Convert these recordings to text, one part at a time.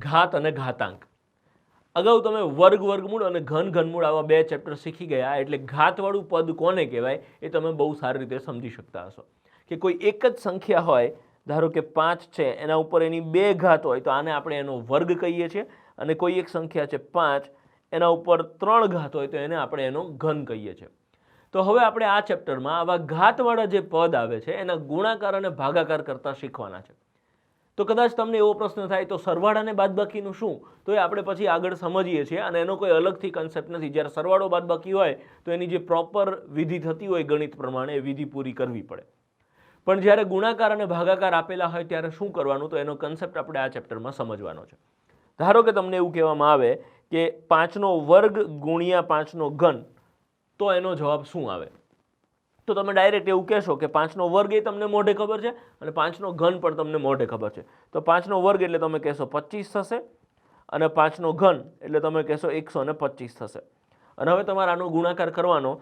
ઘાત અને ઘાતાંક. અગાઉ તમે વર્ગ વર્ગમૂળ અને ઘન ઘનમૂળ આવા બે ચેપ્ટર શીખી ગયા, એટલે ઘાતવાળું પદ કોને કહેવાય એ તમે બહુ સારી રીતે સમજી શકતા હશો. કે કોઈ એક જ સંખ્યા હોય, ધારો કે 5 છે, એના ઉપર એની 2 ઘાત હોય તો આને આપણે એનો વર્ગ કહીએ છીએ, અને કોઈ એક સંખ્યા છે 5, એના ઉપર 3 ઘાત હોય તો એને આપણે એનો ઘન કહીએ છીએ. તો હવે આપણે આ ચેપ્ટરમાં આવા ઘાતવાળા જે પદ આવે છે એના ગુણાકાર અને ભાગાકાર કરતા શીખવાના છે. તો કદાચ તમને એવો પ્રશ્ન થાય તો સરવાળા અને બાદબાકીનું શું, તો એ આપણે પછી આગળ સમજીએ છીએ, અને એનો કોઈ અલગથી કન્સેપ્ટ નથી. જ્યારે સરવાળો બાદબાકી હોય તો એની જે પ્રોપર વિધિ થતી હોય ગણિત પ્રમાણે એ વિધિ પૂરી કરવી પડે. પણ જ્યારે ગુણાકાર અને ભાગાકાર આપેલા હોય ત્યારે શું કરવાનું, તો એનો કન્સેપ્ટ આપણે આ ચેપ્ટરમાં સમજવાનો છે. ધારો કે તમને એવું કહેવામાં આવે કે 5નો વર્ગ ગુણ્યા 5નો ઘન, તો એનો જવાબ શું આવે? તો તમે ડાયરેક્ટ એવું કહેશો કે 5નો વર્ગ એ તમને મોઢે ખબર છે અને 5નો ઘન પણ તમને મોઢે ખબર છે. તો 5નો વર્ગ એટલે તમે કહેશો 25 થશે, અને 5નો ઘન એટલે તમે કહેશો 125 થશે. અને હવે તમારે આનો ગુણાકાર કરવાનો,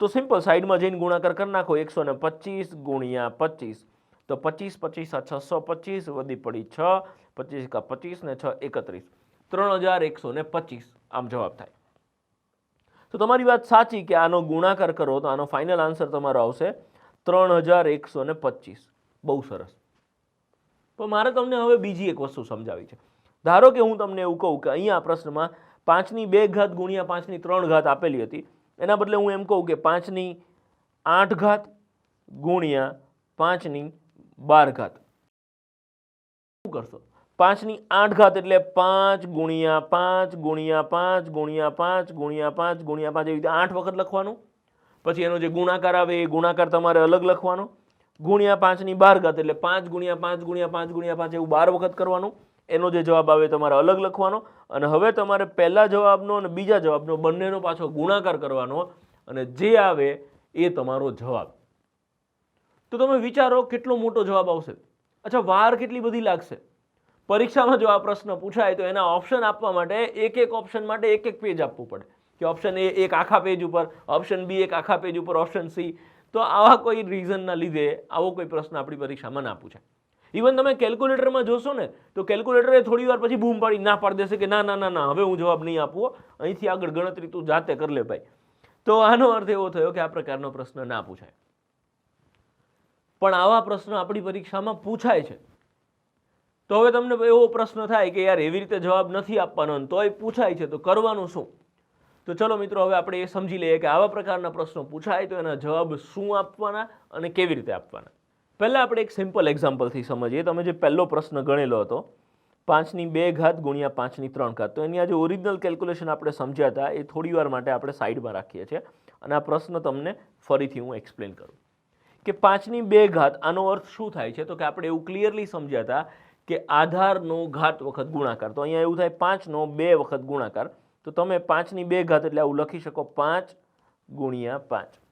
તો સિમ્પલ સાઈડમાં જઈને ગુણાકાર કરી નાખો. 125 ગુણ્યા 25, તો 25 25 625 વધી પડી 6, 25 કા 25 ને 6 31, 3125 આમ જવાબ થાય. તો તમારી વાત સાચી કે આનો ગુણાકાર કરો તો આનો ફાઇનલ આન્સર તમારો આવશે 3125. બહુ સરસ. તો મારે તમને હવે બીજી એક વસ્તુ સમજાવી છે. ધારો કે હું તમને એવું કહું કે અહીંયા પ્રશ્નમાં 5ની 2 ઘાત ગુણ્યા 5ની 3 ઘાત આપેલી હતી, એના બદલે હું એમ કહું કે 5ની 8 ઘાત ગુણ્યા 5ની 12 ઘાત. શું કરશો? 5ની 8 ઘાત એટલે 5 ગુણ્યા 5 ગુણ્યા 5 ગુણ્યા 5 ગુણ્યા 5 ગુણ્યા 5, એવી રીતે 8 વખત લખવાનું. પછી એનો જે ગુણાકાર આવે એ ગુણાકાર તમારે અલગ લખવાનો. ગુણ્યા 5ની 12 ઘાત એટલે 5 ગુણ્યા 5 ગુણ્યા 5 ગુણ્યા 5 એવું 12 વખત કરવાનું. એનો જે જવાબ આવે તમારે અલગ લખવાનો. અને હવે તમારે પહેલા જવાબનો અને બીજા જવાબનો બંનેનો પાછો ગુણાકાર કરવાનો, અને જે આવે એ તમારો જવાબ. તો તમે વિચારો કેટલો મોટો જવાબ આવશે. અચ્છા, વાર કેટલી બધી લાગશે. પરીક્ષામાં જો આ પ્રશ્ન પૂછાય તો એના ઓપ્શન આપવા માટે એક એક ઓપ્શન માટે એક એક પેજ આપવું પડે, કે ઓપ્શન એ એક આખા પેજ ઉપર, ઓપ્શન બી એક આખા પેજ ઉપર, ઓપ્શન સી. તો આવા કોઈ રીઝનના લીધે આવો કોઈ પ્રશ્ન આપણી પરીક્ષામાં ના પૂછાય. ઇવન તમે કેલ્ક્યુલેટરમાં જોશો ને તો કેલ્ક્યુલેટર થોડી વાર પછી બૂમ પાડી ના પાડી દેશે કે ના ના ના ના, હવે હું જવાબ નહીં આપું, અહીંથી આગળ ગણતરી તું જાતે કરી લે ભાઈ. તો આનો અર્થ એવો થયો કે આ પ્રકારનો પ્રશ્ન ના પૂછાય. પણ આવા પ્રશ્ન આપણી પરીક્ષામાં પૂછાય છે. તો હવે તમને એવો પ્રશ્ન થાય કે યાર એવી રીતે જવાબ નથી આપવાનો, તોય પૂછાય છે, તો કરવાનું શું? તો ચલો મિત્રો, હવે આપણે એ સમજી લઈએ કે આવા પ્રકારના પ્રશ્નો પૂછાય તો એના જવાબ શું આપવાના અને કેવી રીતે આપવાના. પહેલા આપણે એક સિમ્પલ એક્ઝામ્પલથી સમજીએ. તમે જે પહેલો પ્રશ્ન ગણેલો હતો 5ની 2 ઘાત ગુણ્યા 5ની 3 ઘાત, તો એની આ જે ઓરિજિનલ કેલ્ક્યુલેશન આપણે સમજ્યા હતા એ થોડી વાર માટે આપણે સાઈડમાં રાખીએ છીએ, અને આ પ્રશ્ન તમને ફરીથી હું એક્સપ્લેન કરું કે 5ની 2 ઘાત આનો અર્થ શું થાય છે. તો કે આપણે એવું ક્લિયરલી સમજ્યા હતા કે આધારનો ઘાત વખત ગુણાકાર. તો અહીંયા એવું થાય 5નો 2 વખત ગુણાકાર. તો તમે 5ની 2 ઘાત એટલે આવું લખી શકો 5 ગુણ્યા 5.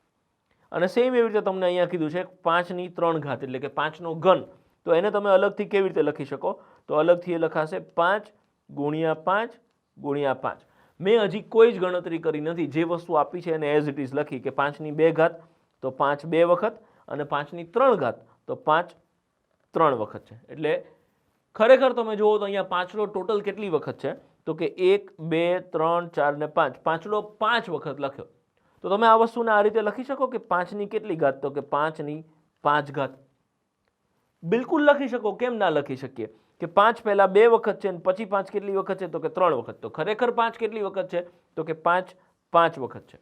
અને સેમ એવી રીતે તમને અહીંયા કીધું છે 5ની 3 ઘાત એટલે કે 5નો ઘન. તો એને તમે અલગથી કેવી રીતે લખી શકો? તો અલગથી એ લખાશે 5 ગુણ્યા 5 ગુણ્યા 5. મેં હજી કોઈ જ ગણતરી કરી નથી, જે વસ્તુ આપી છે એને એઝ ઇટ ઇઝ લખી કે 5ની 2 ઘાત તો 5 2 વખત, અને 5ની 3 ઘાત તો 5 3 વખત છે. એટલે ખરેખર તમે જુઓ તો અહીંયા પાંચડો ટોટલ કેટલી વખત છે, તો કે 1 2 3 4 ને 5, પાંચડો 5 વખત લખ્યો. તો તમે આ વસ્તુને આ રીતે લખી શકો કે 5ની કેટલી ઘાત, તો કે 5ની 5 ઘાત. બિલકુલ લખી શકો, કેમ ના લખી શકીએ? કે 5 પહેલા 2 વખત છે, અને પછી 5 કેટલી વખત છે, તો કે 3 વખત. તો ખરેખર 5 કેટલી વખત છે, તો કે 5 5 વખત છે.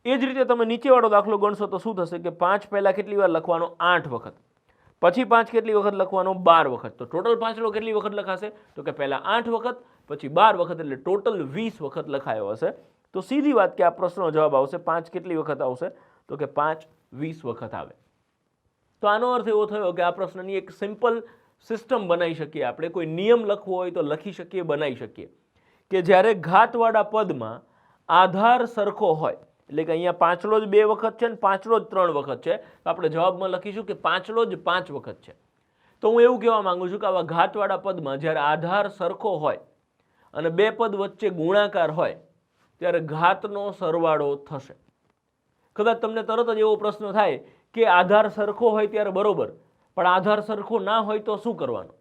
એ જ રીતે તમે નીચેવાળો દાખલો ગણશો તો શું થશે કે 5 પહેલા કેટલી વાર લખવાનો? 8 વખત. પછી 5 કેટલી વખત લખવાનો? 12 વખત. તો ટોટલ પાંચડો કેટલી વખત લખાશે? તો કે પહેલા 8 વખત, પછી 12 વખત, એટલે ટોટલ 20 વખત લખાયો હશે. તો સીધી વાત કે આ પ્રશ્નનો જવાબ આવશે 5 કેટલી વખત આવશે? તો કે 5 20 વખત આવે. તો આનો અર્થ એવો થયો કે આ પ્રશ્નની એક સિમ્પલ સિસ્ટમ બનાવી શકીએ આપણે. કોઈ નિયમ લખવો હોય તો લખી શકીએ, બનાવી શકીએ કે જ્યારે ઘાતવાળા પદમાં આધાર સરખો હોય, એટલે કે અહીંયા પાંચડો જ 2 વખત છે ને પાંચડો જ 3 વખત છે, તો આપણે જવાબમાં લખીશું કે પાંચડો જ 5 વખત છે. તો હું એવું કહેવા માંગુ છું કે આવા ઘાતવાળા પદમાં જ્યારે આધાર સરખો હોય અને બે પદ વચ્ચે ગુણાકાર હોય ત્યારે ઘાતનો સરવાળો થશે. કદાચ તમને તરત જ એવો પ્રશ્ન થાય કે આધાર સરખો હોય ત્યારે બરોબર, પણ આધાર સરખો ના હોય તો શું કરવાનું?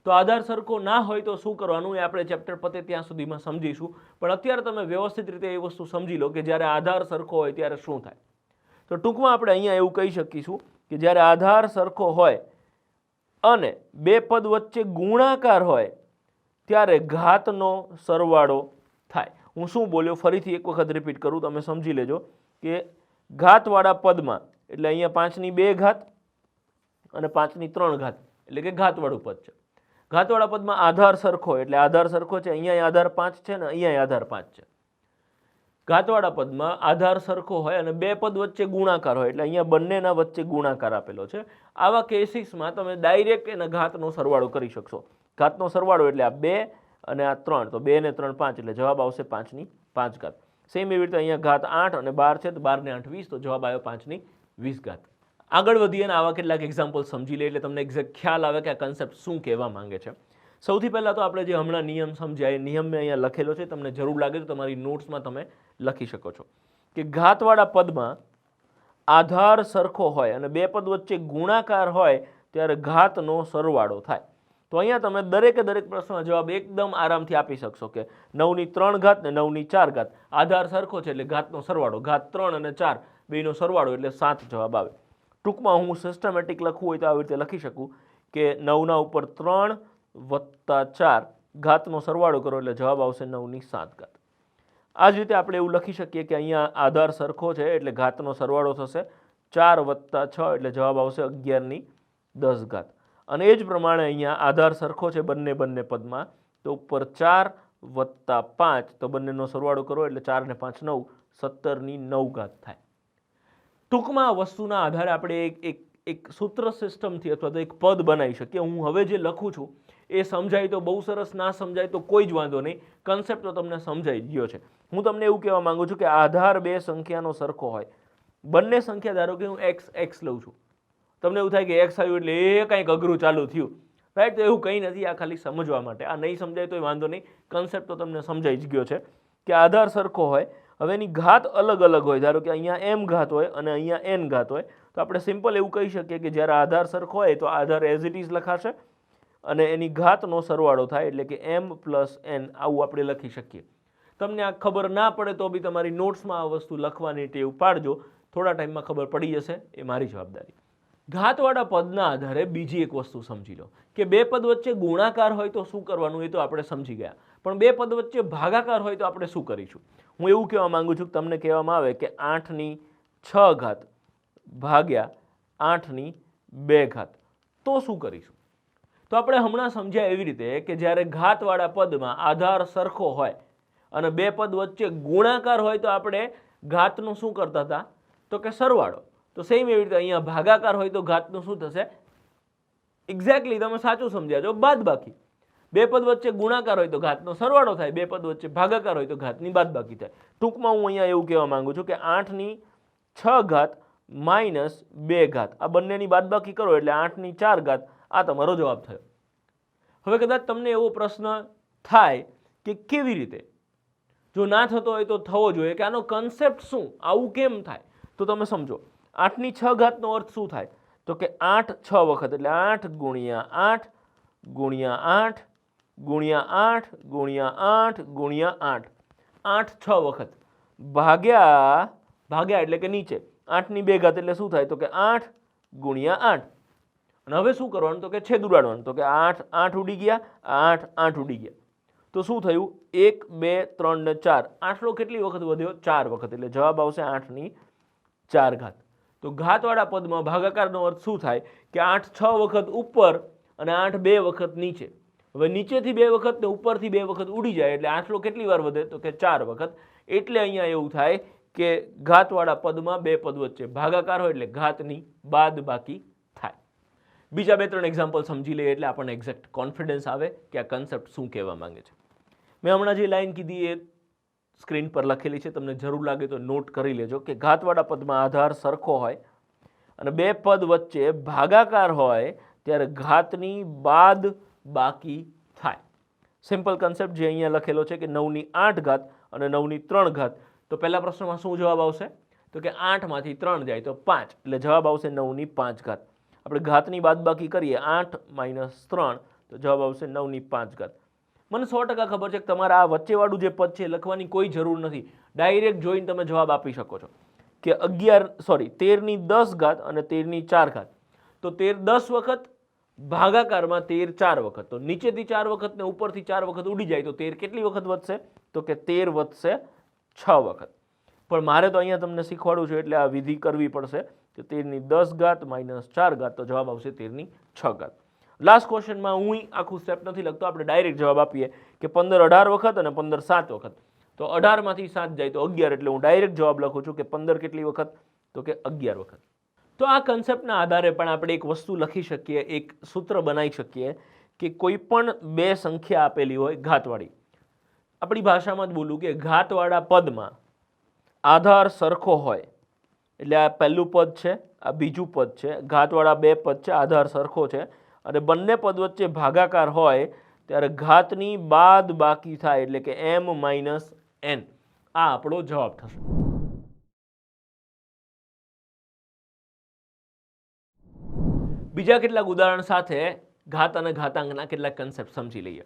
તો આધાર સરખો ના હોય તો શું કરવાનું એ આપણે ચેપ્ટર પતે ત્યાં સુધીમાં સમજીશું, પણ અત્યારે તમે વ્યવસ્થિત રીતે એ વસ્તુ સમજી લો કે જ્યારે આધાર સરખો હોય ત્યારે શું થાય. તો ટૂંકમાં આપણે અહીંયા એવું કહી શકીશું કે જ્યારે આધાર સરખો હોય અને બે પદ વચ્ચે ગુણાકાર હોય ત્યારે ઘાતનો સરવાળો થાય. હું શું બોલ્યો ફરીથી એક વખત રિપીટ કરું, તમે સમજી લેજો કે ઘાતવાળા પદમાં એટલે અહીંયા 5 ની 2 ઘાત અને 5 ની 3 ઘાત એટલે કે ઘાતવાળું પદ છે. ઘાતવાળા પદમાં આધાર સરખો એટલે આધાર સરખો છે, અહીંયા આધાર 5 છે ને અહીંયા આધાર 5 છે. ઘાતવાળા પદમાં આધાર સરખો હોય અને બે પદ વચ્ચે ગુણાકાર હોય એટલે અહીંયા બંનેના વચ્ચે ગુણાકાર આપેલો છે. આવા કેસીસમાં તમે ડાયરેક્ટ એના ઘાતનો સરવાળો કરી શકશો. ઘાતનો સરવાળો એટલે આ 2 અને આ 3, તો 2 ને 3 5 એટલે જવાબ આવશે 5 ની 5 ઘાત. સેમ એવી રીતે અહીંયા ઘાત 8 અને 12 છે, તો 12 ને 8 20, તો જવાબ આવ્યો 5 ની 20 ઘાત. આગળ વધીએ અને આવા કેટલાક એક્ઝામ્પલ સમજી લે એટલે તમને એક્ઝેક્ટ ખ્યાલ આવે કે આ કન્સેપ્ટ શું કહેવા માંગે છે. સૌથી પહેલાં તો આપણે જે હમણાં નિયમ સમજ્યા એ નિયમ મેં અહીંયા લખેલો છે, તમને જરૂર લાગે તો તમારી નોટ્સમાં તમે લખી શકો છો કે ઘાતવાળા પદમાં આધાર સરખો હોય અને બે પદ વચ્ચે ગુણાકાર હોય ત્યારે ઘાતનો સરવાળો થાય. તો અહીંયા તમે દરેકે દરેક પ્રશ્નનો જવાબ એકદમ આરામથી આપી શકશો કે 9 ની 3 ઘાત ને 9 ની 4 ઘાત આધાર સરખો છે એટલે ઘાતનો સરવાળો, ઘાત 3 અને 4 બેનો સરવાળો એટલે 7 જવાબ આવે. ટૂંકમાં હું સિસ્ટમેટિક લખવું હોય તો આવી રીતે લખી શકું કે 9 ના ઉપર 3 વત્તા 4 ઘાતનો સરવાળો કરો એટલે જવાબ આવશે 9 ની 7 ઘાત. આ જ રીતે આપણે એવું લખી શકીએ કે અહીંયા આધાર સરખો છે એટલે ઘાતનો સરવાળો થશે 4 વત્તા 6 એટલે જવાબ આવશે 11 ની 10 ઘાત. અને એ જ પ્રમાણે અહીંયા આધાર સરખો છે બંને પદમાં, તો ઉપર 4 વત્તા 5 તો બંનેનો સરવાળો કરો એટલે 4 ને 5 9, 17 ની 9 ઘાત થાય. ટૂંકમાં આ વસ્તુના આધારે આપણે એક સૂત્ર સિસ્ટમથી અથવા તો એક પદ બનાવી શકીએ. હું હવે જે લખું છું એ સમજાય તો બહુ સરસ, ના સમજાય તો કોઈ જ વાંધો નહીં, કન્સેપ્ટ તો તમને સમજાઈ ગયો છે. હું તમને એવું કહેવા માંગુ છું કે આધાર બે સંખ્યાનો સરખો હોય, બંને સંખ્યા ધારો કે હું x લઉં છું, તમને એવું થાય કે x આવ્યું એટલે એ કંઈક અઘરું ચાલુ થયું, રાઈટ? તો એવું કંઈ નથી, આ ખાલી સમજવા માટે. આ નહીં સમજાય તો વાંધો નહીં, કન્સેપ્ટ તો તમને સમજાઈ જ ગયો છે કે આધાર સરખો હોય, હવે એની ઘાત અલગ અલગ હોય. ધારો કે અહીંયા m ઘાત હોય અને અહીંયા n ઘાત હોય, તો આપણે સિમ્પલ એવું કહી શકીએ કે જ્યારે આધાર સરખો હોય તો આધાર એઝ ઇટ ઇઝ લખાશે અને એની ઘાતનો સરવાળો થાય એટલે કે m પ્લસ n, આવું આપણે લખી શકીએ. તમને આ ખબર ના પડે તો બી તમારી નોટ્સમાં આ વસ્તુ લખવાની ટેવ પાડજો, થોડા ટાઈમમાં ખબર પડી જશે, એ મારી જવાબદારી. ઘાતવાળા પદના આધારે બીજી એક વસ્તુ સમજી લો કે બે પદ વચ્ચે ગુણાકાર હોય તો શું કરવાનું, એ તો આપણે સમજી ગયા, પણ બે પદ વચ્ચે ભાગાકાર હોય તો આપણે શું કરીશું. હું એવું કહેવા માંગુ છું કે તમને કહેવામાં આવે કે 8 ની 6 ઘાત ભાગ્યા 8 ની 2 ઘાત, તો શું કરીશું. તો આપણે હમણાં સમજ્યા એવી રીતે કે જ્યારે ઘાતવાળા પદમાં આધાર સરખો હોય અને બે પદ વચ્ચે ગુણાકાર હોય તો આપણે ઘાતનું શું કરતા હતા, તો કે સરવાળો. તો સેમ એવી રીતે અહીંયા ભાગાકાર હોય તો ઘાતનું શું થશે, એક્ઝેક્ટલી તમે સાચું સમજ્યા છો, બાદબાકી. બે પદ વચ્ચે ગુણાકાર હોય તો ઘાતનો સરવાળો થાય, બે પદ વચ્ચે ભાગાકાર હોય તો ઘાતની બાદબાકી થાય. ટૂંકમાં હું અહીંયા એવું કહેવા માંગુ છું કે 8 ની 6 ઘાત માઇનસ 2 ઘાત, આ બંનેની બાદબાકી કરો એટલે 8 ની 4 ઘાત, આ તમારો જવાબ થયો. હવે કદાચ તમને એવો પ્રશ્ન થાય કે કેવી રીતે, જો ના થતો હોય તો થવો જોઈએ કે આનો કન્સેપ્ટ શું, આવું કેમ થાય, તો તમે સમજો. 8 ની 6 ઘાતનો અર્થ શું થાય, તો કે 8 6 વખત એટલે 8 ગુણ્યા 8 ગુણ્યા 8 ગુણ્યા 8 ગુણ્યા 8 ગુણ્યા 8, 8 6 વખત ભાગ્યા એટલે કે નીચે 8 ની 2 ઘાત એટલે શું થાય, તો કે 8 ગુણ્યા 8. અને હવે શું કરવાનું, તો કે છેદ ઉડાડવાનું, તો કે 8 8 ઉડી ગયા, 8 8 ઉડી ગયા, તો શું થયું 1 2 3 ને 4, આટલો કેટલી વખત વધ્યો, 4 વખત, એટલે જવાબ આવશે 8 ની 4 ઘાત. તો ઘાતવાળા પદમાં ભાગાકારનો અર્થ શું થાય કે 8 6 વખત ઉપર અને 8 2 વખત નીચે. હવે નીચેથી 2 વખત ને ઉપરથી 2 વખત ઉડી જાય એટલે આટલો કેટલી વાર વધે, તો કે 4 વખત. એટલે અહીંયા એવું થાય કે ઘાતવાળા પદમાં બે પદ વચ્ચે ભાગાકાર હોય એટલે ઘાતની બાદબાકી થાય. બીજા 2-3 એક્ઝામ્પલ સમજી લઈએ એટલે આપણને એક્ઝેક્ટ કોન્ફિડન્સ આવે કે આ કન્સેપ્ટ શું કહેવા માંગે છે. મેં હમણાં જે લાઈન કીધી એ સ્ક્રીન પર લખેલી છે, તમને જરૂર લાગે તો નોટ કરી લેજો કે ઘાતવાળા પદમાં આધાર સરખો હોય અને બે પદ વચ્ચે ભાગાકાર હોય ત્યારે ઘાતની બાદબાકી થાય. સિમ્પલ કન્સેપ્ટ જે અહીંયા લખેલો છે કે 9 ની 8 ઘાત અને 9 ની 3 ઘાત, તો પહેલા પ્રશ્નમાં શું જવાબ આવશે, તો કે 8 માંથી 3 જાય તો 5 એટલે જવાબ આવશે 9 ની 5 ઘાત. આપણે ઘાતની બાદબાકી કરીએ 8 - 3 તો જવાબ આવશે 9/5. મને 100% ખબર છે કે તમારા આ વચ્ચેવાળું જે પદ છે લખવાની કોઈ જરૂર નથી, ડાયરેક્ટ જોઈને તમે જવાબ આપી શકો છો કે 13/10 અને 13/4. તો 13 10 વખત ભાગાકારમાં 13 4 વખત, તો નીચેથી 4 વખત ને ઉપરથી 4 વખત ઉડી જાય તો 13 કેટલી વખત વધશે? તો કે 13 વધશે 6 વખત. પણ મારે તો અહીંયા તમને શીખવાડું છું એટલે આ વિધિ કરવી પડશે કે 13/10 - 4, તો જવાબ આવશે 13/6. લાસ્ટ ક્વેશ્ચનમાં હું આખું સ્ટેપ નથી લખતો, આપણે ડાયરેક્ટ જવાબ આપીએ કે 15 18 વખત અને 15 7 વખત. તો 18 માંથી 7 જાય તો 11, એટલે હું ડાયરેક્ટ જવાબ લખું છું કે 15 કેટલી વખત? તો કે 11 વખત. તો આ કન્સેપ્ટના આધારે પણ આપણે એક વસ્તુ લખી શકીએ, એક સૂત્ર બનાવી શકીએ કે કોઈ પણ બે સંખ્યા આપેલી હોય ઘાતવાળી, આપણી ભાષામાં જ બોલું કે ઘાતવાળા પદમાં આધાર સરખો હોય, એટલે આ પહેલું પદ છે, આ બીજું પદ છે, ઘાતવાળા બે પદ છે, આધાર સરખો છે, અને બંને પદ વચ્ચે ભાગાકાર હોય ત્યારે ઘાતની બાદ બાકી થાય, એટલે કે m - n. આ આપણો જવાબ થશે. બીજા કેટલાક ઉદાહરણ સાથે ઘાત અને ઘાતાંકના કેટલાક કન્સેપ્ટ સમજી લઈએ.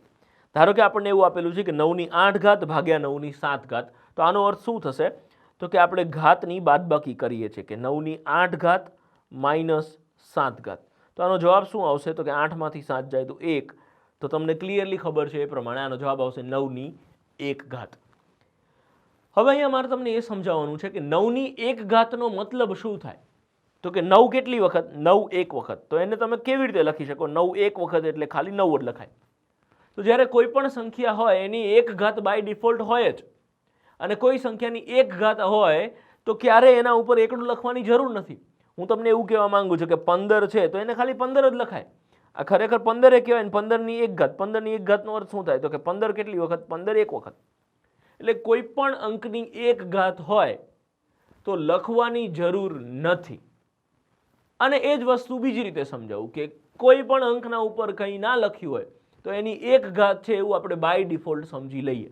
ધારો કે આપણને એવું આપેલું છે કે 9/8 ભાગ્યા 9/7. તો આનો અર્થ શું થશે? તો કે આપણે ઘાતની બાદબાકી કરીએ છીએ કે 9/8 - 7. તો આનો જવાબ શું આવશે? તો કે 8 માંથી 7 જાય તો 1. તો તમને ક્લિયરલી ખબર છે એ પ્રમાણે આનો જવાબ આવશે 9/1. હવે અહીંયા મારે તમને એ સમજાવવાનું છે કે 9/1 નો મતલબ શું થાય? તો કે 9 કેટલી વખત? 9 1 વખત. તો એને તમે કેવી રીતે લખી શકો? 9 1 વખત એટલે ખાલી 9 જ લખાય. તો જ્યારે કોઈ પણ સંખ્યા હોય એની એક ઘાત બાય ડિફોલ્ટ હોય જ, અને કોઈ સંખ્યાની એક ઘાત હોય તો ક્યારે એના ઉપર એકડું લખવાની જરૂર નથી. હું તમને એવું કહેવા માંગુ છું કે 15 છે તો એને ખાલી 15 જ લખાય. આ ખરેખર 15 કહેવાય ને 15ની એક ઘાત. 15ની એક ઘાતનો અર્થ શું થાય? તો કે 15 કેટલી વખત? 15 એક વખત. એટલે કોઈ પણ અંકની એક ઘાત હોય તો લખવાની જરૂર નથી. અને એ જ વસ્તુ બીજી રીતે સમજાવું કે કોઈ પણ અંકના ઉપર કંઈ ના લખ્યું હોય તો એની એક ઘાત છે એવું આપણે બાય ડિફોલ્ટ સમજી લઈએ.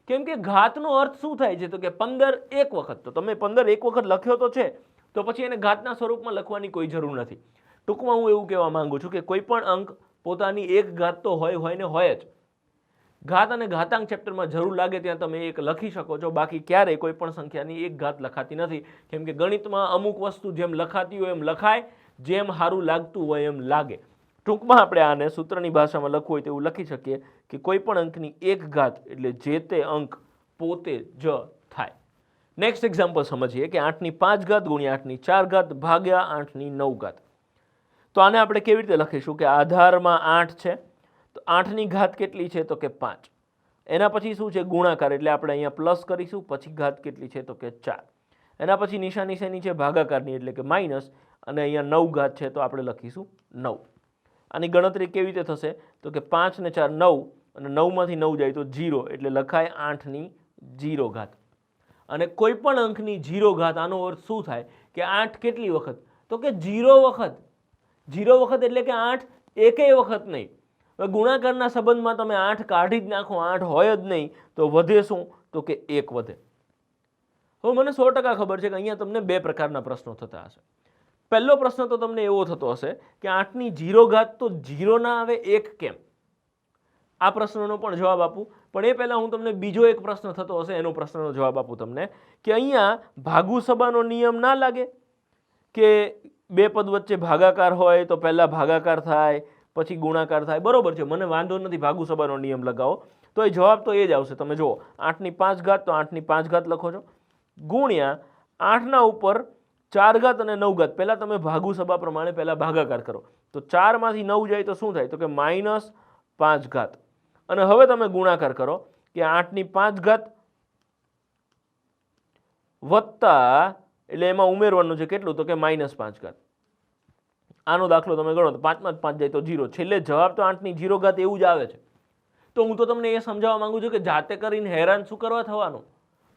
કેમ કે ઘાતનો અર્થ શું થાય છે? તો કે 15 એક વખત. તો તમે 15 એક વખત લખ્યો તો છે, તો પછી એને ઘાતના સ્વરૂપમાં લખવાની કોઈ જરૂર નથી. ટૂંકમાં હું એવું કહેવા માંગુ છું કે કોઈ પણ અંક પોતાની એક ઘાત તો હોય ને હોય જ. ઘાત અને ઘાતાંક ચેપ્ટરમાં જરૂર લાગે ત્યાં તમે એક લખી શકો છો, બાકી ક્યારેય કોઈ પણ સંખ્યાની એક ઘાત લખાતી નથી. કેમ કે ગણિતમાં અમુક વસ્તુ જેમ લખાતી હોય એમ લખાય, જેમ સારું લાગતું હોય એમ લાગે. ટૂંકમાં આપણે આને સૂત્રની ભાષામાં લખવું હોય તો એવું લખી શકીએ કે કોઈ પણ અંકની એક ઘાત એટલે જે તે અંક પોતે જ થાય. નેક્સ્ટ એક્ઝામ્પલ સમજીએ કે 8/5 ગુણ્યા 8/4 ભાગ્યા 8/9. તો આને આપણે કેવી રીતે લખીશું કે આધારમાં 8 છે, તો 8ની ઘાત કેટલી છે? તો કે 5. એના પછી શું છે? ગુણાકાર, એટલે આપણે અહીંયા પ્લસ કરીશું, પછી ઘાત કેટલી છે? તો કે 4. એના પછી નિશાની શેની છે? ભાગાકારની, એટલે કે માઇનસ, અને અહીંયા 9 ઘાત છે તો આપણે લખીશું 9. આની ગણતરી કેવી રીતે થશે? તો કે 5 ને 4 9, અને 9 માંથી 9 જાય તો 0, એટલે લખાય 8ની 0 ઘાત. અને કોઈ પણ અંકની 0 ઘાત, આનો અર્થ શું થાય કે 8 કેટલી વખત? તો કે 0 વખત. 0 વખત એટલે કે 8 એકેય વખત નહીં. હવે ગુણાકારના સંબંધમાં તમે 8 કાઢી જ નાખો, 8 હોય જ નહીં, તો વધે શું? તો કે 1 વધે. હવે મને 100% ખબર છે કે અહીંયા તમને બે પ્રકારના પ્રશ્નો થતા હશે. પહેલો પ્રશ્ન તો તમને એવો થતો હશે કે 8ની 0 ઘાત તો 0 ના આવે, 1 કેમ? આ પ્રશ્નનો પણ જવાબ આપું, પણ એ પહેલા હું તમને બીજો એક પ્રશ્ન થતો હશે એનો પ્રશ્નનો જવાબ આપું તમને કે અહીંયા ભાગુસભાનો નિયમ ના લાગે કે બે પદ વચ્ચે ભાગાકાર હોય તો પહેલા ભાગાકાર થાય પછી ગુણાકાર થાય. બરોબર છે, મને વાંધો નથી, ભાગુસભાનો નિયમ લગાવો તો એ જવાબ તો એ જ આવશે. તમે જુઓ 8/5 તો 8/5 લખો છો, ગુણ્યા 8ના ઉપર 4 ઘાત અને 9 ઘાત. પહેલા તમે ભાગુસભા પ્રમાણે પહેલા ભાગાકાર કરો તો 4 માંથી 9 જાય તો શું થાય? તો કે -5 ઘાત. અને હવે તમે ગુણાકાર કરો કે 8/5 વત્તા, એટલે એમાં ઉમેરવાનું છે કેટલું? તો કે -5 ઘાત. આનો દાખલો તમે ગણો તો 5 માં 5 જાય તો 0. છેલ્લે જવાબ તો 8ની 0 ઘાત એવું જ આવે છે. તો હું તો તમને એ સમજાવવા માંગુ છું કે જાતે કરીને હેરાન શું કરવા થવાનું,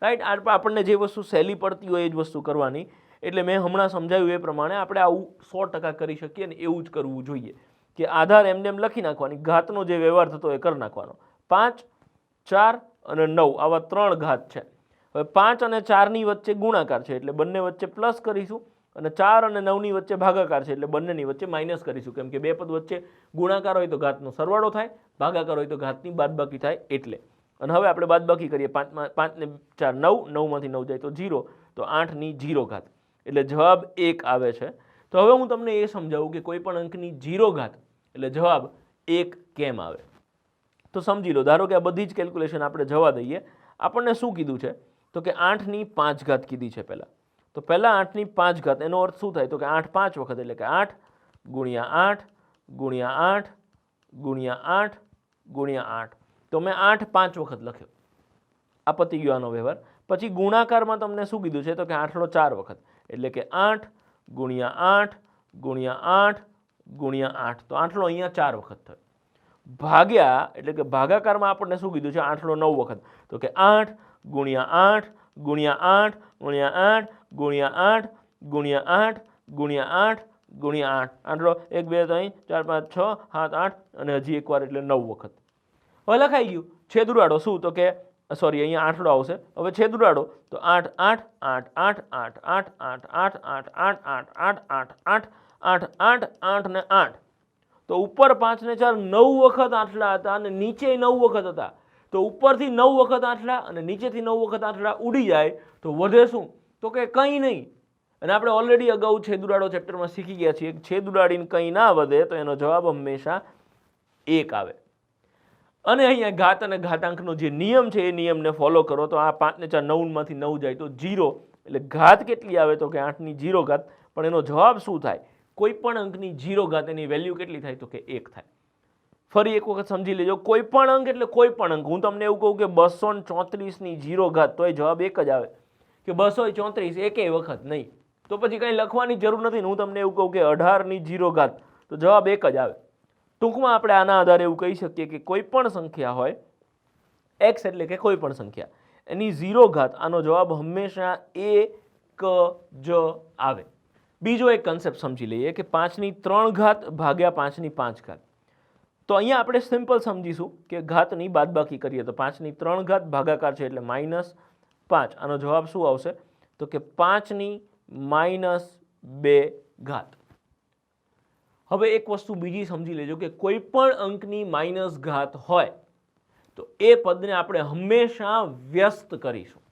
રાઈટ? આપણને જે વસ્તુ સહેલી પડતી હોય એ જ વસ્તુ કરવાની. એટલે મેં હમણાં સમજાવ્યું એ પ્રમાણે આપણે આવું 100% કરી શકીએ ને એવું જ કરવું જોઈએ કે આધાર એમને એમ લખી નાખવાની, ઘાતનો જે વ્યવહાર થતો એ કરી નાખવાનો. 5 4 અને 9 આવા 3 ઘાત છે. હવે 5 અને 4ની વચ્ચે ગુણાકાર છે એટલે બંને વચ્ચે પ્લસ કરીશું, અને 4 અને 9ની વચ્ચે ભાગાકાર છે એટલે બંનેની વચ્ચે માઇનસ કરીશું, કેમ કે બે પદ વચ્ચે ગુણાકાર હોય તો ઘાતનો સરવાળો થાય, ભાગાકાર હોય તો ઘાતની બાદબાકી થાય એટલે. અને હવે આપણે બાદબાકી કરીએ, 5 ને 4 9, 9માંથી 9 જાય તો 0, તો 8ની 0 ઘાત એટલે જવાબ 1 આવે છે. તો હવે હું તમને એ સમજાવું કે કોઈ પણ અંકની 0 ઘાત એટલે જવાબ 1 કેમ આવે. તો સમજી લો, ધારો કે આ બધી જ કેલ્ક્યુલેશન આપણે જવા દઈએ. આપણને શું કીધું છે તો કે 8ની 5 ઘાત કીધી છે પહેલાં. તો પહેલાં 8ની 5 ઘાત એનો અર્થ શું થાય તો કે 8 5 વખત એટલે કે 8 ગુણ્યા 8 ગુણ્યા 8 ગુણ્યા 8 ગુણ્યા 8. તો મેં 8 5 વખત લખ્યો, આ પતી ગયો આનો વ્યવહાર. પછી ગુણાકારમાં તમને શું કીધું છે તો કે 8 4 વખત એટલે કે 8 ગુણ્યા 8 ગુણ્યા 8 ગુણ્યા 8. તો 8 અહીંયા 4 વખત થયો. ભાગ્યા એટલે કે ભાગાકારમાં આપણને શું કીધું છે 8 9 વખત તો કે 8 ગુણ્યા 8 ગુણ્યા 8 ગુણ્યા 8 ગુણ્યા 8 ગુણ્યા 8 ગુણ્યા 8 ગુણ્યા 8. 8 1 2 3 4 5 6 7 8 અને હજી એકવાર એટલે 9 વખત. હવે લખાઈ ગયું. છેદ ઉડાડો શું તો કે સોરી અહીંયા 8 આવશે. હવે છેદ ઉડાડો તો 8 8 8 8 8 8 8 8 8 8 8 8 8 8 8 8 ને 8. તો ઉપર 5 ને 4 9 વખત આટલા હતા અને નીચે 9 વખત હતા. તો ઉપરથી 9 વખત આટલા અને નીચેથી 9 વખત આટલા ઉડી જાય તો વધે શું તો કે કંઈ નહીં. અને આપણે ઓલરેડી અગાઉ છેદ ઉડાડો ચેપ્ટરમાં શીખી ગયા છીએ, છેદ ઉડાડીને કંઈ ના વધે તો એનો જવાબ હંમેશા 1 આવે. અને અહીંયા ઘાત અને ઘાતાંકનો જે નિયમ છે એ નિયમને ફોલો કરો તો આ 5 ને 4 9માંથી 9 જાય તો 0 એટલે ઘાત કેટલી આવે તો કે 8ની 0 ઘાત. પણ એનો જવાબ શું થાય કોઈ પણ અંકની 0 ઘાત એની વેલ્યુ કેટલી થાય તો કે 1 થાય. ફરી એક વખત સમજી લેજો, કોઈ પણ અંક એટલે કોઈ પણ અંક. હું તમને એવું કહું કે 234ની 0 ઘાત તો એ જવાબ 1 જ આવે કે 234 એકેય વખત નહીં, તો પછી કંઈ લખવાની જરૂર નથી. હું તમને એવું કહું કે 18ની 0 ઘાત તો જવાબ 1 જ આવે. ટૂંકમાં આપણે આના આધારે એવું કહી શકીએ કે કોઈ પણ સંખ્યા હોય x એટલે કે કોઈ પણ સંખ્યા એની 0 ઘાત આનો જવાબ હંમેશા 1 જ આવે. બીજો એક કન્સેપ્ટ સમજી લઈએ કે 5ની 3 ઘાત ભાગ્યા 5ની 5 ઘાત. તો અહીંયા આપણે સિમ્પલ સમજીશું કે ઘાતની બાદબાકી કરીએ તો 5ની 3 ઘાત ભાગાકાર છે એટલે -5. આનો જવાબ શું આવશે તો કે 5ની -2 ઘાત. હવે એક વસ્તુ બીજી સમજી લેજો કે કોઈ પણ અંકની માઇનસ ઘાત હોય તો એ પદને આપણે હંમેશા વ્યસ્ત કરીશું.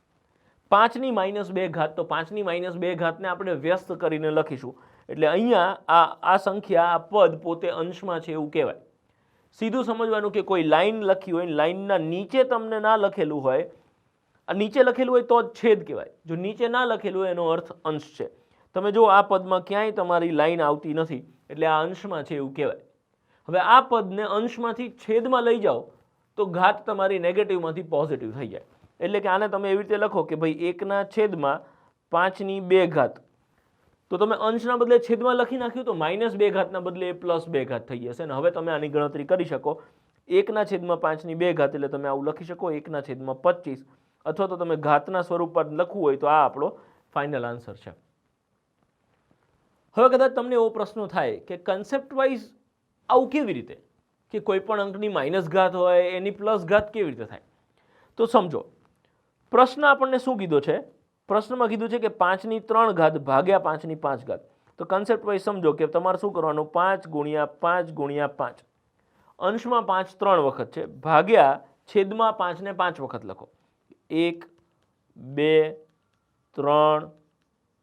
5ની -2 ઘાત તો 5ની -2 ઘાતને આપણે વ્યસ્ત કરીને લખીશું. એટલે અહીંયા આ સંખ્યા આ પદ પોતે અંશમાં છે એવું કહેવાય. સીધું સમજવાનું કે કોઈ લાઈન લખી હોય, લાઈનના નીચે તમને ના લખેલું હોય, નીચે લખેલું હોય તો જ છેદ કહેવાય. જો નીચે ના લખેલું હોય એનો અર્થ અંશ છે. તમે જો આ પદમાં ક્યાંય તમારી લાઈન આવતી નથી એટલે આ અંશમાં છે એવું કહેવાય. હવે આ પદને અંશમાંથી છેદમાં લઈ જાઓ તો ઘાત તમારી નેગેટિવમાંથી પોઝિટિવ થઈ જાય. એટલે કે આને તમે એવી રીતે લખો કે ભાઈ 1/5ની 2 ઘાત. તો તમે અંશના બદલે છેદમાં લખી નાખ્યું તો -2 ઘાતના બદલે +2 ઘાત થઈ જશે. અને હવે તમે આની ગણતરી કરી શકો. 1/5ની 2 ઘાત એટલે તમે આવું લખી શકો 1/25, અથવા તો તમે ઘાતના સ્વરૂપમાં લખવું હોય તો આ આપણો ફાઇનલ આન્સર છે. હવે કદાચ તમને એવો પ્રશ્ન થાય કે કન્સેપ્ટ વાઇઝ આવું કેવી રીતે કે કોઈ પણ અંકની માઇનસ ઘાત હોય એની પ્લસ ઘાત કેવી રીતે થાય. તો સમજો પ્રશ્ન આપણને શું કીધો છે, પ્રશ્નમાં કીધું છે કે 5ની 3 ઘાત ભાગ્યા 5ની 5 ઘાત. તો કન્સેપ્ટ વાઇઝ સમજો કે તમારે શું કરવાનું 5 ગુણ્યા 5 ગુણ્યા 5. અંશમાં 5 3 વખત છે ભાગ્યા છેદમાં 5 ને 5 વખત લખો 1 2 3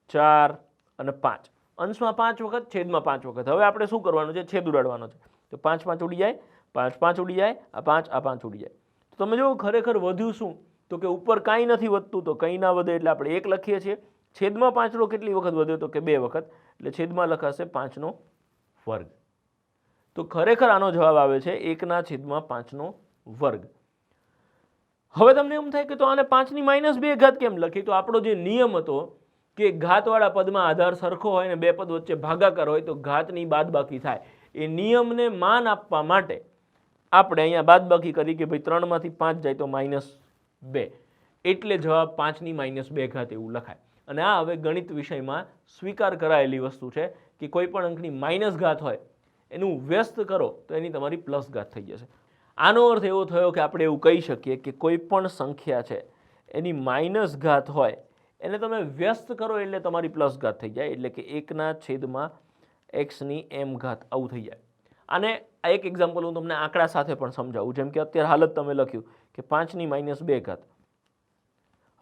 4 અને 5. અંશમાં 5 વખત છેદમાં 5 વખત. હવે આપણે શું કરવાનું છે છેદ ઉડાડવાનો છે. તો 5 5 ઉડી જાય, 5 5 ઉડી જાય, આ 5 ઉડી જાય. તો તમે જો ખરેખર વધ્યું શું તો કે ઉપર કાંઈ નથી વધતું તો કંઈ ના વધે એટલે આપણે 1 લખીએ છીએ. છેદમાં 5 કેટલી વખત વધ્યો તો કે 2 વખત એટલે છેદમાં લખાશે 5 વર્ગ. તો ખરેખર આનો જવાબ આવે છે 1/5 વર્ગ. હવે તમને એમ થાય કે તો આને 5ની -2 ઘાત કેમ લખી. તો આપણો જે નિયમ હતો કે ઘાતવાળા પદમાં આધાર સરખો હોય ને બે પદ વચ્ચે ભાગાકાર હોય તો ઘાતની બાદબાકી થાય. એ નિયમને માન આપવા માટે આપણે અહીંયા બાદબાકી કરી કે ભાઈ 3માંથી 5 જાય તો -2 એટલે જવાબ 5ની -2 ઘાત એવું લખાય. અને આ હવે ગણિત વિષયમાં સ્વીકાર કરાયેલી વસ્તુ છે કે કોઈ પણ અંકની માઇનસ ઘાત હોય એનું વ્યસ્ત કરો તો એની તમારી પ્લસ ઘાત થઈ જશે. આનો અર્થ એવો થયો કે આપણે એવું કહી શકીએ કે કોઈ પણ સંખ્યા છે એની માઇનસ ઘાત હોય એને તમે વ્યસ્ત કરો એટલે તમારી પ્લસ ઘાત થઈ જાય, એટલે કે 1/x(m)ઘાત આવું થઈ જાય. અને આ એક એક્ઝામ્પલ હું તમને આંકડા સાથે પણ સમજાવું, જેમ કે અત્યારે હાલત તમે લખ્યું કે 5(-2).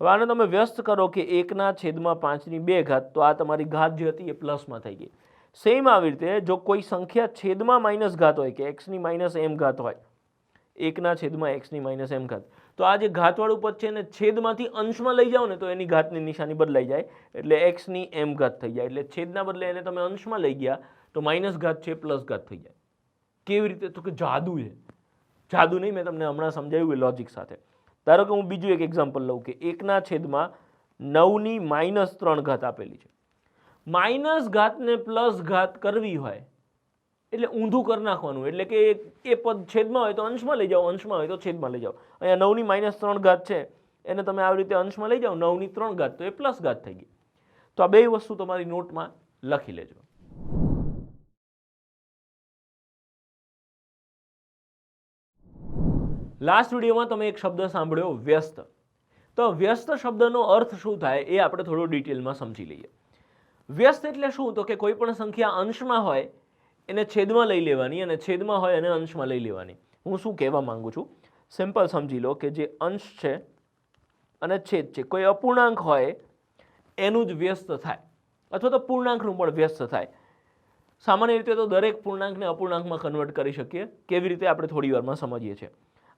હવે આને તમે વ્યસ્ત કરો કે 1/5(2), તો આ તમારી ઘાત જે હતી એ પ્લસમાં થઈ ગઈ. સેમ આવી રીતે જો કોઈ સંખ્યા છેદમાં માઇનસ ઘાત હોય કે x(-m) હોય, 1/x(-m), તો આ જે ઘાતવાળું પદ છે એને છેદમાંથી અંશમાં લઈ જાઓ ને તો એની ઘાતની નિશાની બદલાઈ જાય, એટલે x(m) થઈ જાય. એટલે છેદના બદલે એને તમે અંશમાં લઈ ગયા તો માઇનસ ઘાત છે પ્લસ ઘાત થઈ જાય. કેવી રીતે? તો કે જાદુ છે. જાદુ નહીં, મેં તમને હમણાં સમજાવ્યું એ લોજિક સાથે. ધારો કે હું બીજું એક એક્ઝામ્પલ લઉં કે 1/9(-3) આપેલી છે. માઇનસ ઘાતને પ્લસ ઘાત કરવી હોય એટલે ઊંધું કરી નાખવાનું, એટલે કે એ પદ છેદમાં હોય તો અંશમાં લઈ જાઓ, અંશમાં હોય તો છેદમાં લઈ જાઓ. અહીંયા 9(-3) છે એને તમે આવી રીતે અંશમાં લઈ જાઓ, 9(3) તો એ પ્લસ ઘાત થઈ ગઈ. તો આ બે વસ્તુ તમારી નોટમાં લખી લેજો. લાસ્ટ વિડીયોમાં તમે એક શબ્દ સાંભળ્યો વ્યસ્ત. તો વ્યસ્ત શબ્દનો અર્થ શું થાય એ આપણે થોડો ડિટેલમાં સમજી લઈએ. વ્યસ્ત એટલે શું? તો કે કોઈ પણ સંખ્યા અંશમાં હોય એને છેદમાં લઈ લેવાની, અને છેદમાં હોય એને અંશમાં લઈ લેવાની. હું શું કહેવા માંગુ છું સિમ્પલ સમજી લો કે જે અંશ છે અને છેદ છે, કોઈ અપૂર્ણાંક હોય એનું જ વ્યસ્ત થાય, અથવા તો પૂર્ણાંકનું પણ વ્યસ્ત થાય. સામાન્ય રીતે તો દરેક પૂર્ણાંકને અપૂર્ણાંકમાં કન્વર્ટ કરી શકીએ. કેવી રીતે આપણે થોડી વારમાં સમજીએ છીએ.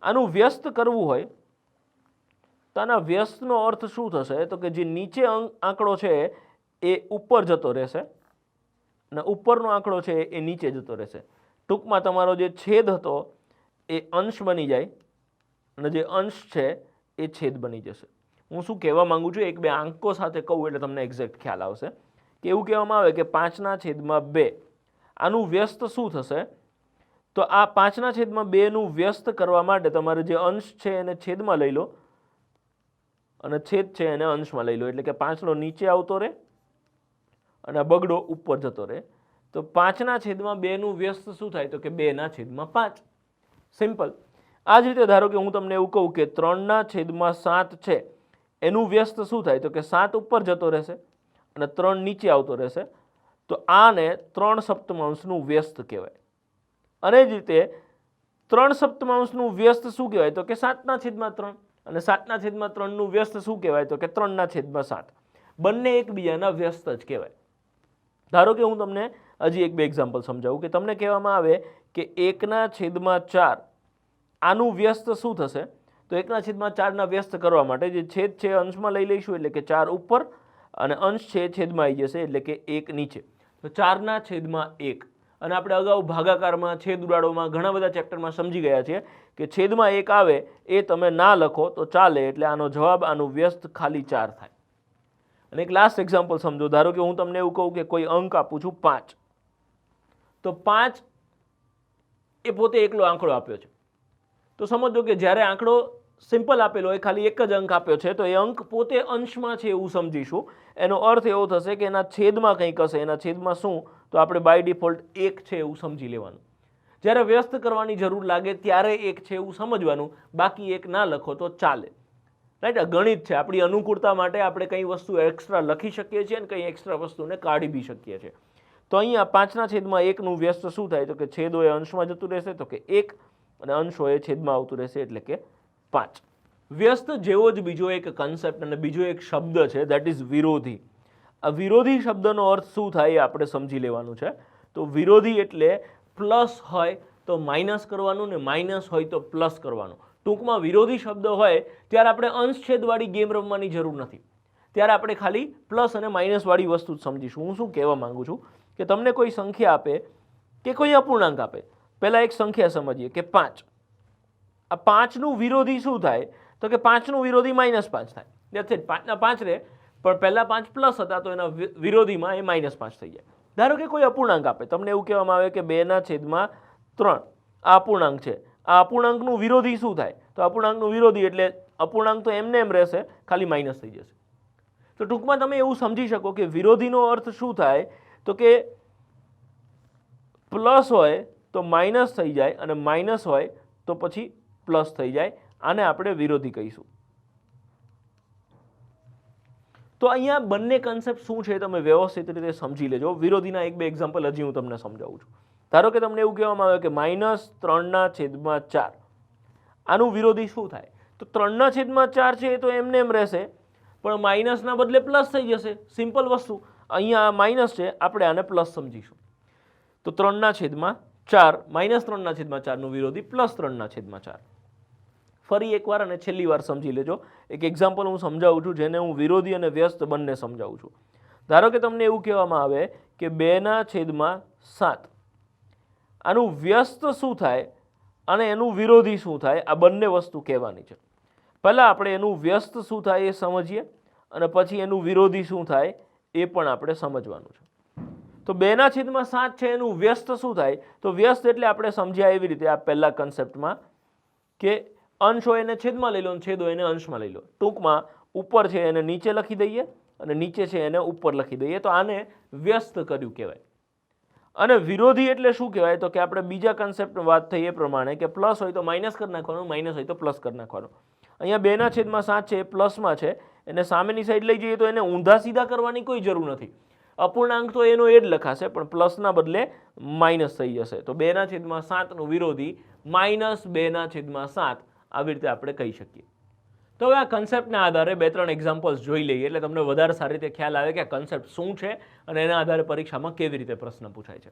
આનું વ્યસ્ત કરવું હોય તો આના વ્યસ્તનો અર્થ શું થશે? તો કે જે નીચે આંકડો છે એ ઉપર જતો રહેશે અને ઉપરનો આંકડો છે એ નીચે જતો રહેશે. ટૂંકમાં તમારો જે છેદ હતો એ અંશ બની જાય અને જે અંશ છે એ છેદ બની જશે. હું શું કહેવા માંગુ છું, એક બે આંકો સાથે કહું એટલે તમને એક્ઝેક્ટ ખ્યાલ આવશે. કે એવું કહેવામાં આવે કે 5/2 આનું વ્યસ્ત શું થશે? તો આ 5/2 નું વ્યસ્ત કરવા માટે તમારે જે અંશ છે એને છેદમાં લઈ લો અને છેદ છે એને અંશમાં લઈ લો, એટલે કે 5 નીચે આવતો રહે અને બગડો ઉપર જતો રહે. તો 5/2 નું વ્યસ્ત શું થાય? તો કે 2/5. સિમ્પલ. આ જ રીતે ધારો કે હું તમને એવું કહું કે 3/7 છે એનું વ્યસ્ત શું થાય? તો કે 7 ઉપર જતો રહેશે અને 3 નીચે આવતો રહેશે. તો આને 3/7 વ્યસ્ત કહેવાય. અને જ રીતે 3/7 વ્યસ્ત શું કહેવાય? તો કે 7/3. અને 7/3 નું વ્યસ્ત શું કહેવાય? તો કે 3/7. બંને એકબીજાના વ્યસ્ત જ કહેવાય. ધારો કે હું તમને હજી એક બે એક્ઝામ્પલ સમજાવું કે તમને કહેવામાં આવે કે 1/4 આનું વ્યસ્ત શું થશે? તો 1/4 ના વ્યસ્ત કરવા માટે જે છેદ છે અંશમાં લઈ લઈશું, એટલે કે 4 ઉપર અને અંશ છે છેદમાં આવી જશે, એટલે કે 1 નીચે. તો 4/1. અને આપણે અગાઉ ભાગાકારમાં, છેદ ઉડાડોમાં ઘણા બધા ચેપ્ટરમાં સમજી ગયા છીએ કે છેદમાં 1 આવે એ તમે ના લખો તો ચાલે, એટલે આનો જવાબ આનું વ્યસ્ત ખાલી 4 થાય. અને એક લાસ્ટ એક્ઝામ્પલ સમજો. ધારો કે હું તમને એવું કહું કે કોઈ અંક આપું છું 5, તો 5 એ પોતે એકલો આંકડો આપ્યો છે. તો સમજો કે જ્યારે આંકડો સિમ્પલ આપેલો હોય, ખાલી એક જ અંક આપ્યો છે, તો એ અંક પોતે અંશમાં છે એવું સમજીશું. એનો અર્થ એવો થશે કે એના છેદમાં કંઈક હશે. એના છેદમાં શું? તો આપણે બાય ડિફોલ્ટ 1 છે એવું સમજી લેવાનું. જ્યારે વ્યસ્ત કરવાની જરૂર લાગે ત્યારે 1 છે એવું સમજવાનું, બાકી 1 ના લખો તો ચાલે. રાઈટ? આ ગણિત છે. આપણી અનુકૂળતા માટે આપણે કઈ વસ્તુ એક્સ્ટ્રા લખી શકીએ છીએ અને કઈ એક્સ્ટ્રા વસ્તુને કાઢી બી શકીએ છીએ. તો અહીંયા 5/1 નું વ્યસ્ત શું થાય? તો કે છેદ હોય અંશમાં જતું રહેશે, તો કે 1, અને અંશ હોય છેદમાં આવતું રહેશે, એટલે કે 5. વ્યસ્ત જેવો જ બીજો એક કન્સેપ્ટ અને બીજો એક શબ્દ છે, ધેટ ઇઝ વિરોધી. આ વિરોધી શબ્દનો અર્થ શું થાય એ આપણે સમજી લેવાનું છે. તો વિરોધી એટલે પ્લસ હોય તો માઇનસ કરવાનું ને માઇનસ હોય તો પ્લસ કરવાનું. ટૂંકમાં વિરોધી શબ્દ હોય ત્યારે આપણે અંશ છેદવાળી ગેમ રમવાની જરૂર નથી. ત્યારે આપણે ખાલી પ્લસ અને માઇનસ વાળી વસ્તુ જ સમજીશું. હું શું કહેવા માંગુ છું કે તમને કોઈ સંખ્યા આપે કે કોઈ અપૂર્ણાંક આપે. પહેલા એક સંખ્યા સમજીએ કે 5. આ 5 નું વિરોધી શું થાય? તો કે 5 નું વિરોધી -5 થાય. That's it. 5 ના 5 રહે, પણ પહેલા 5 પ્લસ હતા તો એના વિરોધીમાં એ -5 થઈ જાય. ધારો કે કોઈ અપૂર્ણાંક આપે, તમને એવું કહેવામાં આવે કે 2/3 આ અપૂર્ણાંક છે. આ અપૂર્ણાંકનું વિરોધી શું થાય? તો અપૂર્ણાંકનું વિરોધી એટલે અપૂર્ણાંક તો એમને એમ રહેશે, ખાલી માઇનસ થઈ જશે. તો ટૂંકમાં તમે એવું સમજી શકો કે વિરોધીનો અર્થ શું થાય? તો કે પ્લસ હોય તો માઇનસ થઈ જાય અને માઇનસ હોય તો પછી પ્લસ થઈ જાય. આને આપણે વિરોધી કહીશું. તો અહીંયા બંને કન્સેપ્ટ શું છે તમે વ્યવસ્થિત રીતે સમજી લેજો. વિરોધીના એક બે એક્ઝામ્પલ હજી હું તમને સમજાવું છું. ધારો કે તમને એવું કહેવામાં આવે કે -3/4 આનું વિરોધી શું થાય? તો 3/4 છે એ તો એમને એમ રહેશે, પણ માઇનસના બદલે પ્લસ થઈ જશે. સિમ્પલ વસ્તુ. અહીંયા માઇનસ છે, આપણે આને પ્લસ સમજીશું. તો 3/4 -3/4 નું વિરોધી +3/4. ફરી એકવાર અને છેલ્લી વાર સમજી લેજો. એક એક્ઝામ્પલ હું સમજાવું છું જેને હું વિરોધી અને વ્યસ્ત બંને સમજાવું છું. ધારો કે તમને એવું કહેવામાં આવે કે 2/7 આનું વ્યસ્ત શું થાય અને એનું વિરોધી શું થાય, આ બંને વસ્તુ કહેવાની છે. પહેલાં આપણે એનું વ્યસ્ત શું થાય એ સમજીએ અને પછી એનું વિરોધી શું થાય એ પણ આપણે સમજવાનું છે. તો 2/7 છે એનું વ્યસ્ત શું થાય? તો વ્યસ્ત એટલે આપણે સમજ્યા એવી રીતે આ પહેલા કન્સેપ્ટમાં કે અંશ હોય એને છેદમાં લઈ લો અને છેદ હોય એને અંશમાં લઈ લો. ટૂંકમાં ઉપર છે એને નીચે લખી દઈએ અને નીચે છે એને ઉપર લખી દઈએ, તો આને વ્યસ્ત કર્યું કહેવાય. અને વિરોધી એટલે શું કહેવાય? તો કે આપણે બીજા કન્સેપ્ટની વાત થઈ એ પ્રમાણે કે પ્લસ હોય તો માઇનસ કરી નાખવાનું, માઇનસ હોય તો પ્લસ કરી નાખવાનું. અહીંયા 2/7 છે એ પ્લસમાં છે, એને સામેની સાઈડ લઈ જઈએ તો એને ઊંધા સીધા કરવાની કોઈ જરૂર નથી. અપૂર્ણાંક તો એનો એ જ લખાશે, પણ પ્લસના બદલે માઇનસ થઈ જશે. તો 2/7 નું વિરોધી -2/7 આવી રીતે આપણે કહી શકીએ. તો હવે આ કન્સેપ્ટના આધારે 2-3 એક્ઝામ્પલ્સ જોઈ લઈએ એટલે તમને વધારે સારી રીતે ખ્યાલ આવે કે આ કન્સેપ્ટ શું છે અને એના આધારે પરીક્ષામાં કેવી રીતે પ્રશ્ન પૂછાય છે.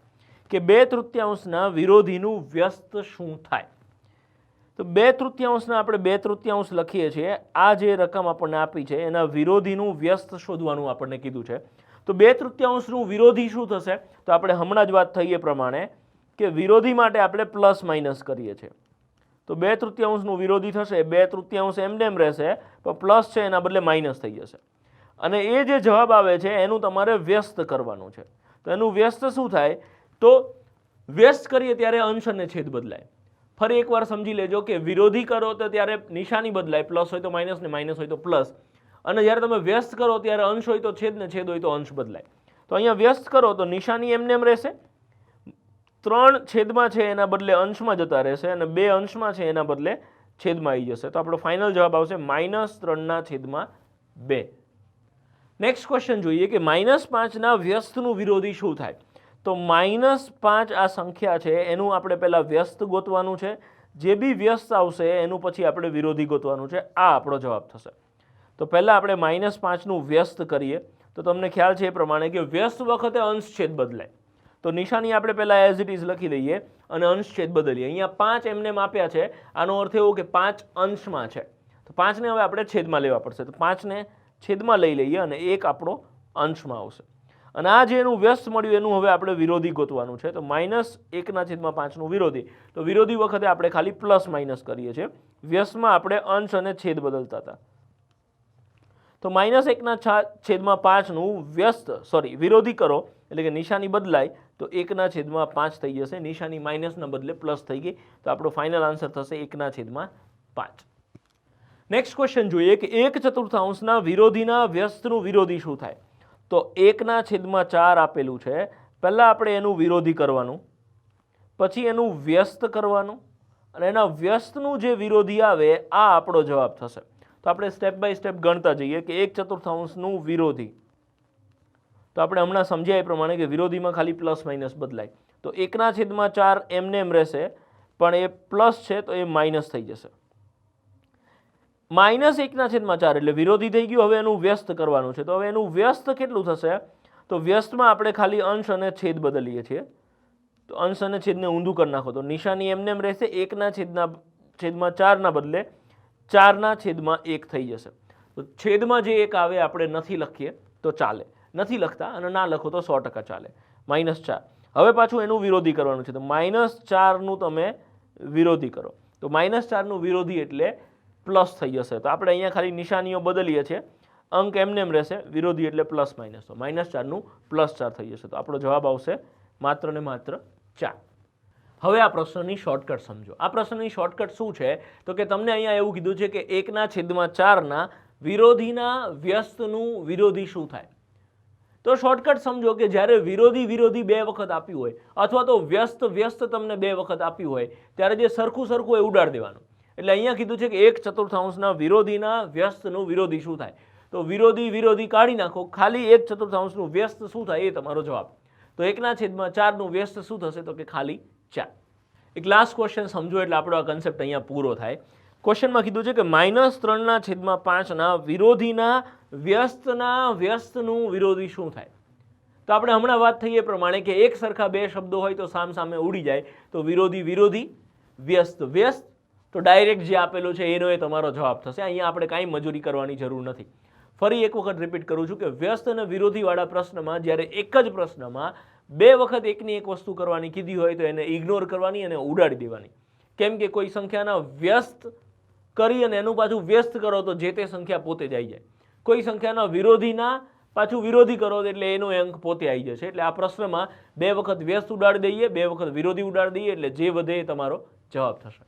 કે 2/3 વિરોધીનું વ્યસ્ત શું થાય? તો 2/3 આપણે 2/3 લખીએ છીએ. આ જે રકમ આપણને આપી છે એના વિરોધીનું વ્યસ્ત શોધવાનું આપણને કીધું છે. તો 2/3 નું વિરોધી શું થશે? તો આપણે હમણાં જ વાત થઈ એ પ્રમાણે કે વિરોધી માટે આપણે પ્લસ માઇનસ કરીએ છીએ. તો 2/3 નું વિરોધી થશે, 2/3 એમને એમ રહેશે, પણ પ્લસ છે એના બદલે માઇનસ થઈ જશે. અને એ જે જવાબ આવે છે એનું તમારે વ્યસ્ત કરવાનું છે. તો એનું વ્યસ્ત શું થાય? તો વ્યસ્ત કરીએ ત્યારે અંશ અને છેદ બદલાય. ફરી એકવાર સમજી લેજો કે વિરોધી કરો તો ત્યારે નિશાની બદલાય, પ્લસ હોય તો માઇનસ ને માઇનસ હોય તો પ્લસ. અને જ્યારે તમે વ્યસ્ત કરો ત્યારે અંશ હોય તો છેદ ને છેદ હોય તો અંશ બદલાય. તો અહીંયા વ્યસ્ત કરો તો નિશાની એમને એમ રહેશે, 3 છેદમાં છે એના બદલે અંશમાં જતા રહેશે અને 2 અંશમાં છે એના બદલે છેદમાં આવી જશે. તો આપણો ફાઇનલ જવાબ આવશે -3/2. નેક્સ્ટ ક્વેશ્ચન જોઈએ કે -5 વ્યસ્તનું વિરોધી શું થાય? તો -5 આ સંખ્યા છે એનું આપણે પહેલા વ્યસ્ત ગોતવાનું છે. જે બી વ્યસ્ત આવશે એનું પછી આપણે વિરોધી ગોતવાનું છે. આ આપણો જવાબ થશે. તો પહેલાં આપણે -5 નું વ્યસ્ત કરીએ તો તમને ખ્યાલ છે એ પ્રમાણે કે વ્યસ્ત વખતે અંશ છેદ બદલાય. તો નિશાની આપણે પહેલાં એઝ ઇટ ઇઝ લખી દઈએ અને અંશ છેદ બદલીએ. અહીંયા 5 એમને આપ્યા છે, આનો અર્થ એવો કે 5 અંશમાં છે. તો 5 ને હવે આપણે છેદમાં લેવા પડશે. તો 5 ને છેદમાં લઈ લઈએ અને 1 આપણો અંશમાં આવશે. અને આ જે એનું વ્યસ્ત મળ્યું એનું હવે આપણે વિરોધી ગોતવાનું છે. તો -1/5 નું વિરોધી. તો વિરોધી વખતે આપણે ખાલી પ્લસ માઇનસ કરીએ છીએ. વ્યસ્તમાં આપણે અંશ અને છેદ બદલતા હતા. તો -1/5 નું વિરોધી કરો એટલે કે નિશાની બદલાય તો 1/5 થઈ જશે. નિશાની માઇનસના બદલે પ્લસ થઈ ગઈ. તો આપણો ફાઇનલ આન્સર થશે 1/5. નેક્સ્ટ ક્વેશ્ચન જોઈએ કે 1/4 વિરોધીના વ્યસ્તનું વિરોધી શું થાય? તો 1/4 આપેલું છે. પહેલાં આપણે એનું વિરોધી કરવાનું, પછી એનું વ્યસ્ત કરવાનું અને એના વ્યસ્તનું જે વિરોધી આવે આ આપણો જવાબ થશે. તો આપણે સ્ટેપ બાય સ્ટેપ ગણતા જઈએ કે 1/4 નું વિરોધી. તો આપણે હમણાં સમજ્યા એ પ્રમાણે કે વિરોધીમાં ખાલી પ્લસ માઇનસ બદલાય. તો 1/4 એમને એમ રહેશે, પણ એ પ્લસ છે તો એ માઇનસ થઈ જશે. -1/4 એટલે વિરોધી થઈ ગયું. હવે એનું વ્યસ્ત કરવાનું છે. તો હવે એનું વ્યસ્ત કેટલું થશે? તો વ્યસ્તમાં આપણે ખાલી અંશ અને છેદ બદલીએ છીએ. તો અંશ અને છેદને ઊંધું કરી નાખો તો નિશાની એમને એમ રહેશે. 1/4 ના બદલે 4/1 થઈ જશે. તો છેદમાં જે 1 આવે આપણે નથી લખીએ તો ચાલે, નથી લખતા અને ના લખો તો 100% ચાલે. -4. હવે પાછું એનું વિરોધી કરવાનું છે. તો -4 નું તમે વિરોધી કરો. તો -4 નું વિરોધી એટલે પ્લસ થઈ જશે. તો આપણે અહીંયા ખાલી નિશાનીઓ બદલીએ છીએ. અંક એમને એમ રહેશે, વિરોધી એટલે પ્લસ માઇનસ. તો -4 નું +4 થઈ જશે. તો આપણો જવાબ આવશે માત્ર ને માત્ર 4. હવે આ પ્રશ્નની શોર્ટકટ સમજો. આ પ્રશ્નની શોર્ટકટ શું છે? તો કે તમને અહીંયા એવું કીધું છે કે 1/4 વિરોધીના વ્યસ્તનું વિરોધી શું થાય? તો શોર્ટકટ સમજો કે જ્યારે વિરોધી 2 વખત આપ્યું હોય અથવા તો વ્યસ્ત તમને 2 વખત આપ્યું હોય ત્યારે જે સરખું હોય ઉડાડી દેવાનું. એટલે અહીંયા કીધું છે કે 1/4 વિરોધીના વ્યસ્તનું વિરોધી શું થાય? તો વિરોધી વિરોધી કાઢી નાખો, ખાલી 1/4 વ્યસ્ત શું થાય એ તમારો જવાબ. તો 1/4 વ્યસ્ત શું થશે? તો કે ખાલી 4. એક લાસ્ટ ક્વેશ્ચન સમજો એટલે આપણો આ કન્સેપ્ટ અહીંયા પૂરો થાય. ક્વેશ્ચનમાં કીધું છે કે -3/5 વિરોધીના વ્યસ્તનું વિરોધી શું થાય? તો આપણે હમણાં વાત થઈ એ પ્રમાણે કે એક સરખા બે શબ્દો હોય તો સામે ઉડી જાય, તો વિરોધી વિરોધી, વ્યસ્ત વ્યસ્ત, તો ડાયરેક્ટ જે આપેલું છે એનો એ તમારો જવાબ થશે. અહીંયા આપણે કાંઈ મજૂરી કરવાની જરૂર નથી. ફરી એક વખત રિપીટ કરું છું કે વ્યસ્ત અને વિરોધીવાળા પ્રશ્નમાં જ્યારે એક જ પ્રશ્નમાં 2 વખત એકની એક વસ્તુ કરવાની કીધી હોય તો એને ઇગ્નોર કરવાની અને ઉડાડી દેવાની. કેમ કે કોઈ સંખ્યાના વ્યસ્ત કરી અને એનું પાછું વ્યસ્ત કરો તો જે તે સંખ્યા પોતે જ આવી જાય. કોઈ સંખ્યાના વિરોધીના પાછું વિરોધી કરો એટલે એનો અંક પોતે આવી જશે. એટલે આ પ્રશ્નમાં 2 વખત વ્યસ્ત ઉડાડી દઈએ, 2 વખત વિરોધી ઉડાડી દઈએ એટલે જે વધે એ તમારો જવાબ થશે.